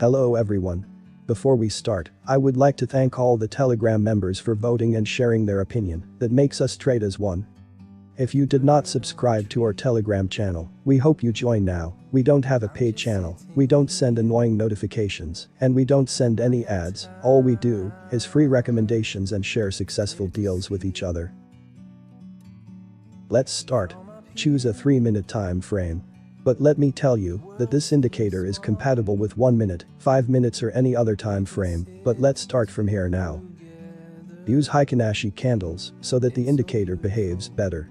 Hello everyone. Before we start, I would like to thank all the Telegram members for voting and sharing their opinion that makes us trade as one. If you did not subscribe to our Telegram channel, we hope you join now. We don't have a paid channel, we don't send annoying notifications, and we don't send any ads. All we do is free recommendations and share successful deals with each other. Let's start. Choose a 3-minute time frame. But let me tell you that this indicator is compatible with 1 minute, 5 minutes or any other time frame, but let's start from here now. Use Heikinaishi candles so that the indicator behaves better.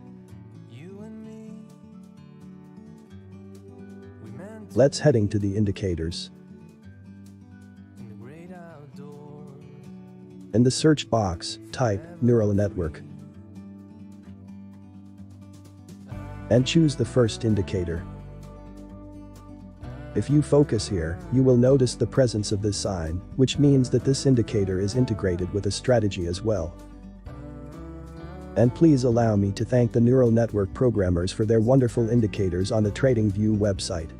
Let's heading to the indicators. In the search box, type neural network and choose the first indicator. If you focus here, you will notice the presence of this sign, which means that this indicator is integrated with a strategy as well. And please allow me to thank the neural network programmers for their wonderful indicators on the TradingView website.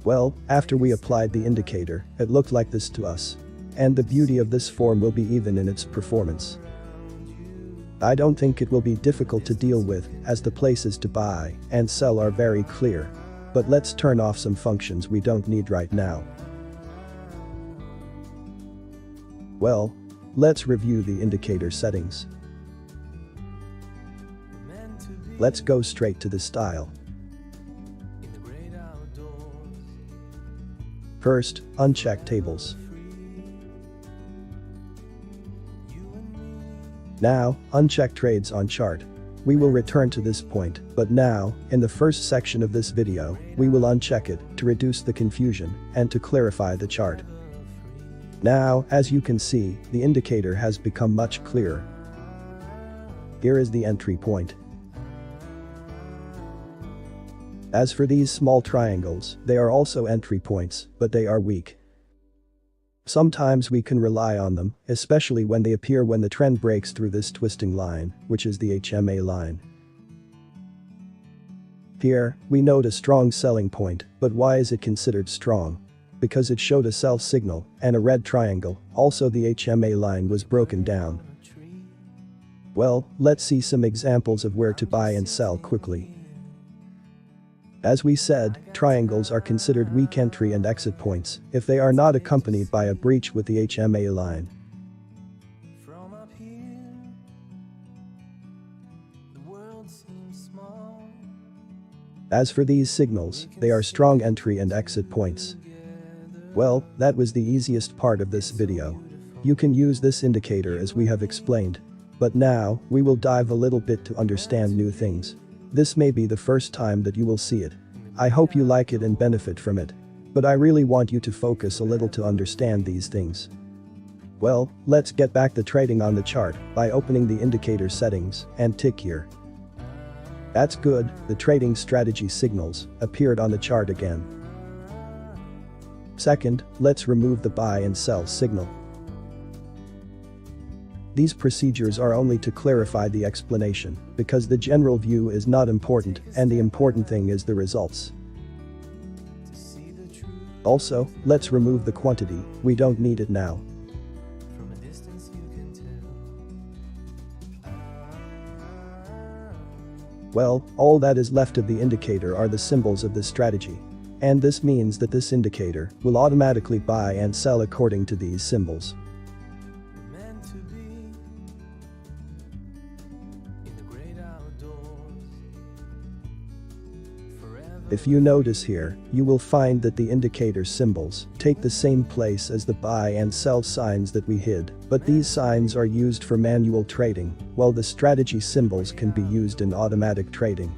Well, after we applied the indicator, it looked like this to us. And the beauty of this form will be even in its performance. I don't think it will be difficult to deal with, as the places to buy and sell are very clear. But let's turn off some functions we don't need right now. Well, let's review the indicator settings. Let's go straight to the style. First, uncheck tables. Now, uncheck trades on chart. We will return to this point, but now, in the first section of this video, we will uncheck it to reduce the confusion and to clarify the chart. Now, as you can see, the indicator has become much clearer. Here is the entry point. As for these small triangles, they are also entry points, but they are weak. Sometimes we can rely on them, especially when they appear when the trend breaks through this twisting line, which is the HMA line. Here, we note a strong selling point, but why is it considered strong? Because it showed a sell signal and a red triangle, also the HMA line was broken down. Well, let's see some examples of where to buy and sell quickly. As we said, triangles are considered weak entry and exit points if they are not accompanied by a breach with the HMA line. As for these signals, they are strong entry and exit points. Well, that was the easiest part of this video. You can use this indicator as we have explained. But now, we will dive a little bit to understand new things. This may be the first time that you will see it. I hope you like it and benefit from it. But I really want you to focus a little to understand these things. Well, let's get back to trading on the chart by opening the indicator settings and tick here. That's good, the trading strategy signals appeared on the chart again. Second, let's remove the buy and sell signal. These procedures are only to clarify the explanation, because the general view is not important and the important thing is the results. Also, let's remove the quantity, we don't need it now. Well, all that is left of the indicator are the symbols of this strategy. And this means that this indicator will automatically buy and sell according to these symbols. If you notice here, you will find that the indicator symbols take the same place as the buy and sell signs that we hid, but these signs are used for manual trading, while the strategy symbols can be used in automatic trading.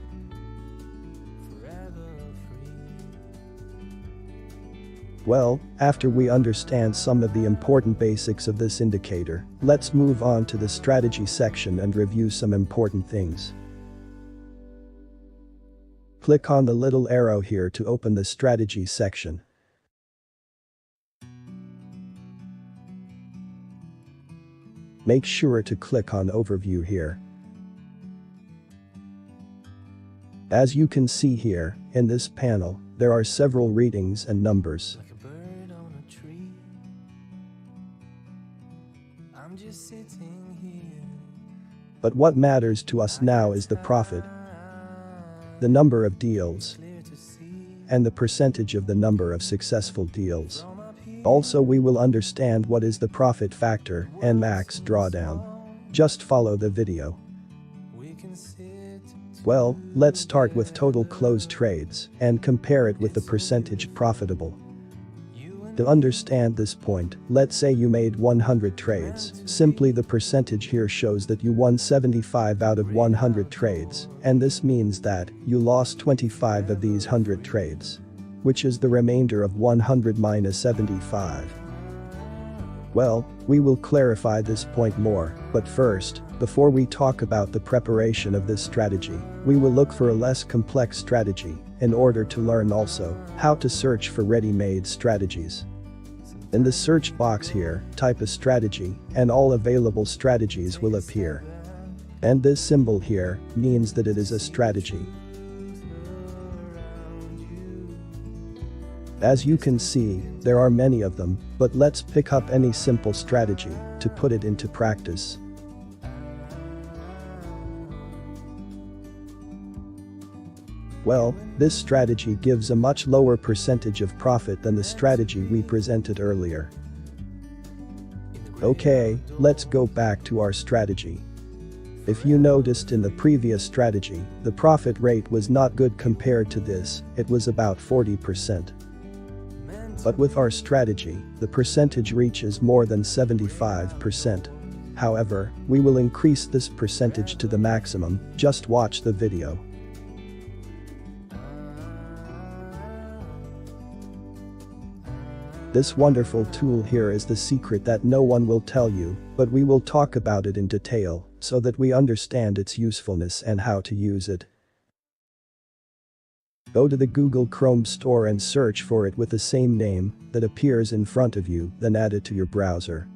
Well, after we understand some of the important basics of this indicator, let's move on to the strategy section and review some important things. Click on the little arrow here to open the strategy section. Make sure to click on Overview here. As you can see here, in this panel, there are several readings and numbers. But what matters to us now is the profit, the number of deals, and the percentage of the number of successful deals. Also, we will understand what is the profit factor and max drawdown. Just follow the video. Well, let's start with total closed trades and compare it with the percentage profitable. To understand this point, let's say you made 100 trades. Simply the percentage here shows that you won 75 out of 100 trades, and this means that you lost 25 of these 100 trades, which is the remainder of 100 minus 75. Well, we will clarify this point more, but first, before we talk about the preparation of this strategy, we will look for a less complex strategy in order to learn also how to search for ready-made strategies. In the search box here, type a strategy and all available strategies will appear. And this symbol here means that it is a strategy. As you can see, there are many of them, but let's pick up any simple strategy to put it into practice. Well, this strategy gives a much lower percentage of profit than the strategy we presented earlier. Okay, let's go back to our strategy. If you noticed in the previous strategy, the profit rate was not good compared to this, it was about 40%. But with our strategy, the percentage reaches more than 75%. However, we will increase this percentage to the maximum, just watch the video. This wonderful tool here is the secret that no one will tell you, but we will talk about it in detail, so that we understand its usefulness and how to use it. Go to the Google Chrome store and search for it with the same name that appears in front of you, then add it to your browser.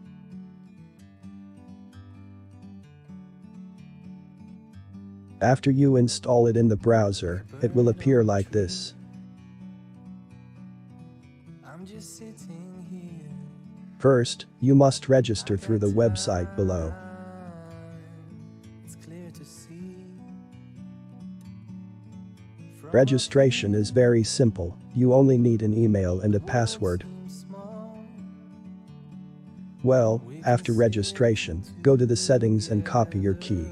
After you install it in the browser, it will appear like this. First, you must register through the website below. Registration is very simple, you only need an email and a password. Well, after registration, go to the settings and copy your key.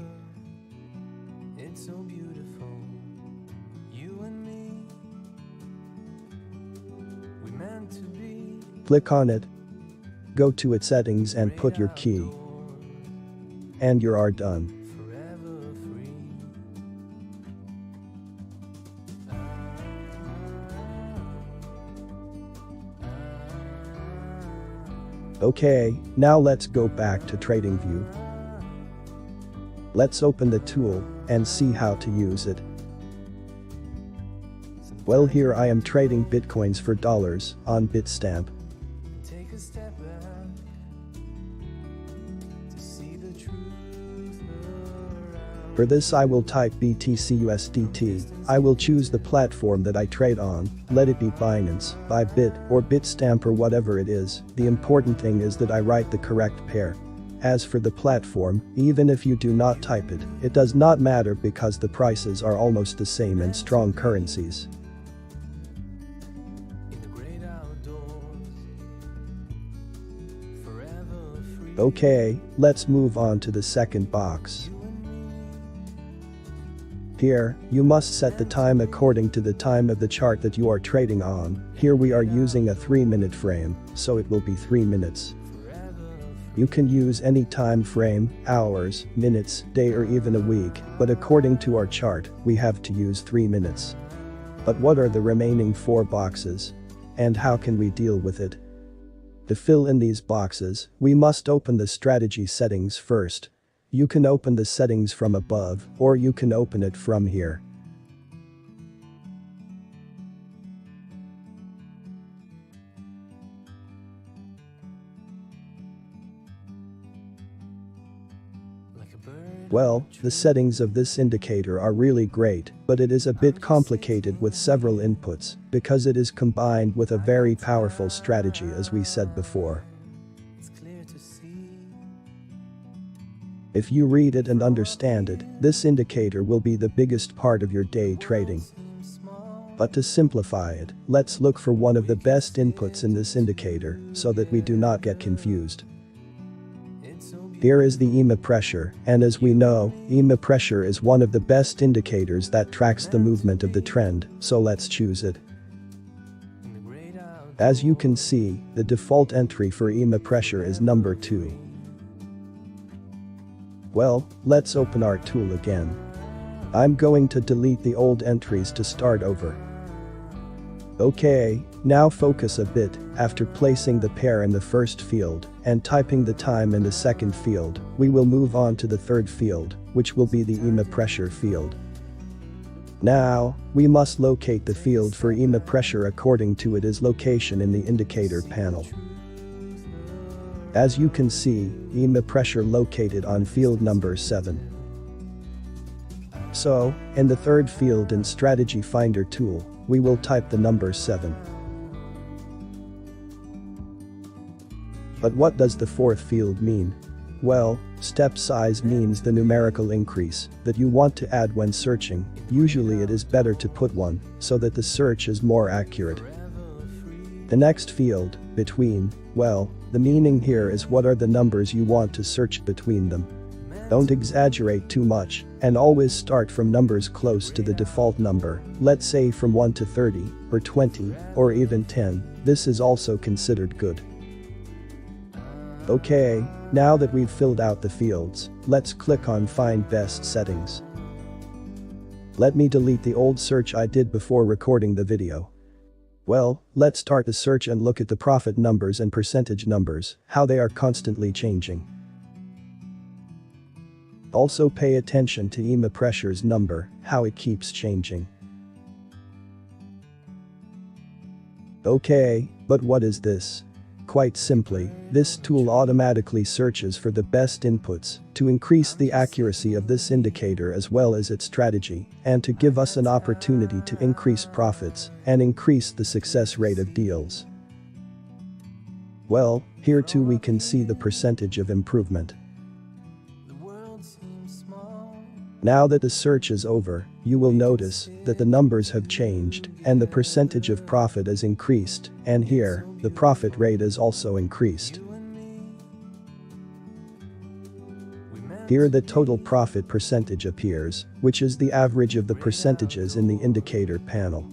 Click on it. Go to its settings and put your key. And you are done. Okay, now let's go back to TradingView. Let's open the tool and see how to use it. Well, here I am trading bitcoins for dollars on Bitstamp. For this I will type BTC USDT, I will choose the platform that I trade on, let it be Binance, Bybit, or Bitstamp or whatever it is, the important thing is that I write the correct pair. As for the platform, even if you do not type it, it does not matter because the prices are almost the same in strong currencies. Okay, let's move on to the second box. Here, you must set the time according to the time of the chart that you are trading on. Here we are using a 3-minute frame, so it will be 3 minutes. You can use any time frame, hours, minutes, day or even a week, but according to our chart, we have to use 3 minutes. But what are the remaining 4 boxes? And how can we deal with it? To fill in these boxes, we must open the strategy settings first. You can open the settings from above, or you can open it from here. Well, the settings of this indicator are really great, but it is a bit complicated with several inputs, because it is combined with a very powerful strategy as we said before. If you read it and understand it, this indicator will be the biggest part of your day trading. But to simplify it, let's look for one of the best inputs in this indicator so that we do not get confused. Here is the EMA pressure, and as we know, EMA pressure is one of the best indicators that tracks the movement of the trend, so let's choose it. As you can see, the default entry for EMA pressure is number 2. Well, let's open our tool again. I'm going to delete the old entries to start over. Okay, now focus a bit. After placing the pair in the first field and typing the time in the second field, we will move on to the third field, which will be the EMA pressure field. Now, we must locate the field for EMA pressure according to its location in the indicator panel. As you can see, EMA pressure located on field number 7. So, in the third field in Strategy Finder tool, we will type the number 7. But what does the fourth field mean? Well, step size means the numerical increase that you want to add when searching. Usually it is better to put 1, so that the search is more accurate. The next field, between, well, the meaning here is what are the numbers you want to search between them. Don't exaggerate too much, and always start from numbers close to the default number, let's say from 1 to 30, or 20, or even 10, this is also considered good. Okay, now that we've filled out the fields, let's click on Find Best Settings. Let me delete the old search I did before recording the video. Well, let's start the search and look at the profit numbers and percentage numbers, how they are constantly changing. Also pay attention to EMA pressure's number, how it keeps changing. Okay, but what is this? Quite simply, this tool automatically searches for the best inputs to increase the accuracy of this indicator as well as its strategy, and to give us an opportunity to increase profits and increase the success rate of deals. Well, here too we can see the percentage of improvement. Now that the search is over, you will notice that the numbers have changed and the percentage of profit has increased, and here, the profit rate is also increased. Here the total profit percentage appears, which is the average of the percentages in the indicator panel.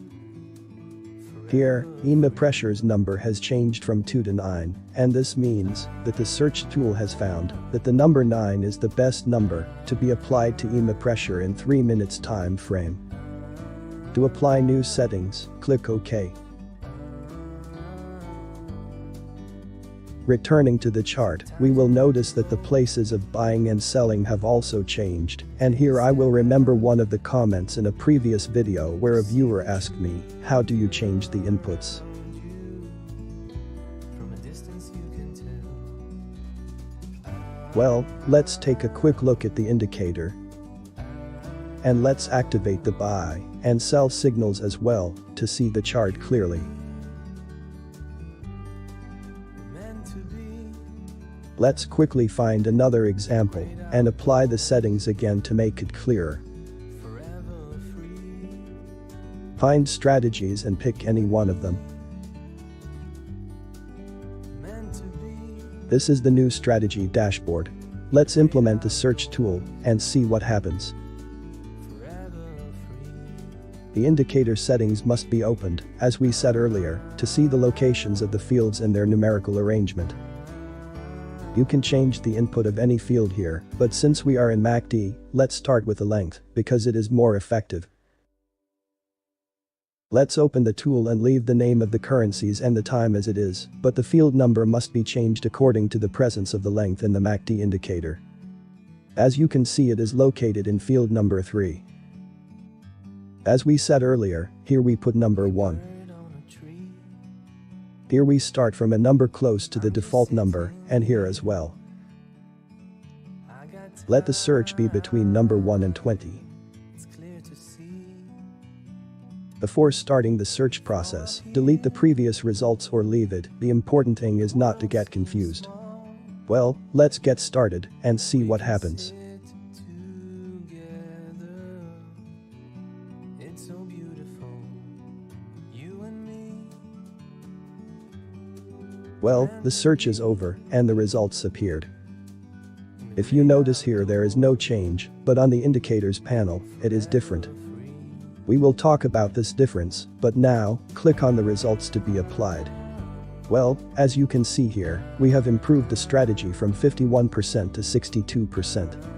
Here, EMA pressure's number has changed from 2 to 9, and this means that the search tool has found that the number 9 is the best number to be applied to EMA pressure in 3 minutes time frame. To apply new settings, click OK. Returning to the chart, we will notice that the places of buying and selling have also changed, and here I will remember one of the comments in a previous video where a viewer asked me, how do you change the inputs? Well, let's take a quick look at the indicator. And let's activate the buy and sell signals as well to see the chart clearly. Let's quickly find another example and apply the settings again to make it clearer. Find strategies and pick any one of them. This is the new strategy dashboard. Let's implement the search tool and see what happens. The indicator settings must be opened, as we said earlier, to see the locations of the fields and their numerical arrangement. You can change the input of any field here, but since we are in MACD, let's start with the length, because it is more effective. Let's open the tool and leave the name of the currencies and the time as it is, but the field number must be changed according to the presence of the length in the MACD indicator. As you can see, it is located in field number 3. As we said earlier, here we put number 1. Here we start from a number close to the default number, and here as well. Let the search be between number 1 and 20. Before starting the search process, delete the previous results or leave it, the important thing is not to get confused. Well, let's get started and see what happens. Well, the search is over and the results appeared. If you notice here, there is no change, but on the indicators panel, it is different. We will talk about this difference, but now, click on the results to be applied. Well, as you can see here, we have improved the strategy from 51% to 62%.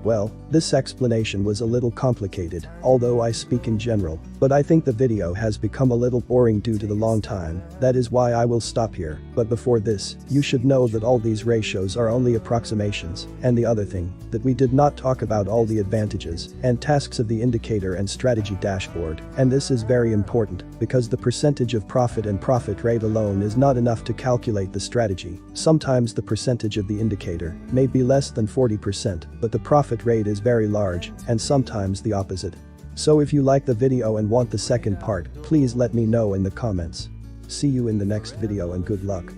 Well, this explanation was a little complicated, although I speak in general, but I think the video has become a little boring due to the long time, that is why I will stop here. But before this, you should know that all these ratios are only approximations, and the other thing, that we did not talk about all the advantages and tasks of the indicator and strategy dashboard, and this is very important, because the percentage of profit and profit rate alone is not enough to calculate the strategy. Sometimes the percentage of the indicator may be less than 40%, but the profit rate is very large, and sometimes the opposite. So if you like the video and want the second part, please let me know in the comments. See you in the next video and good luck.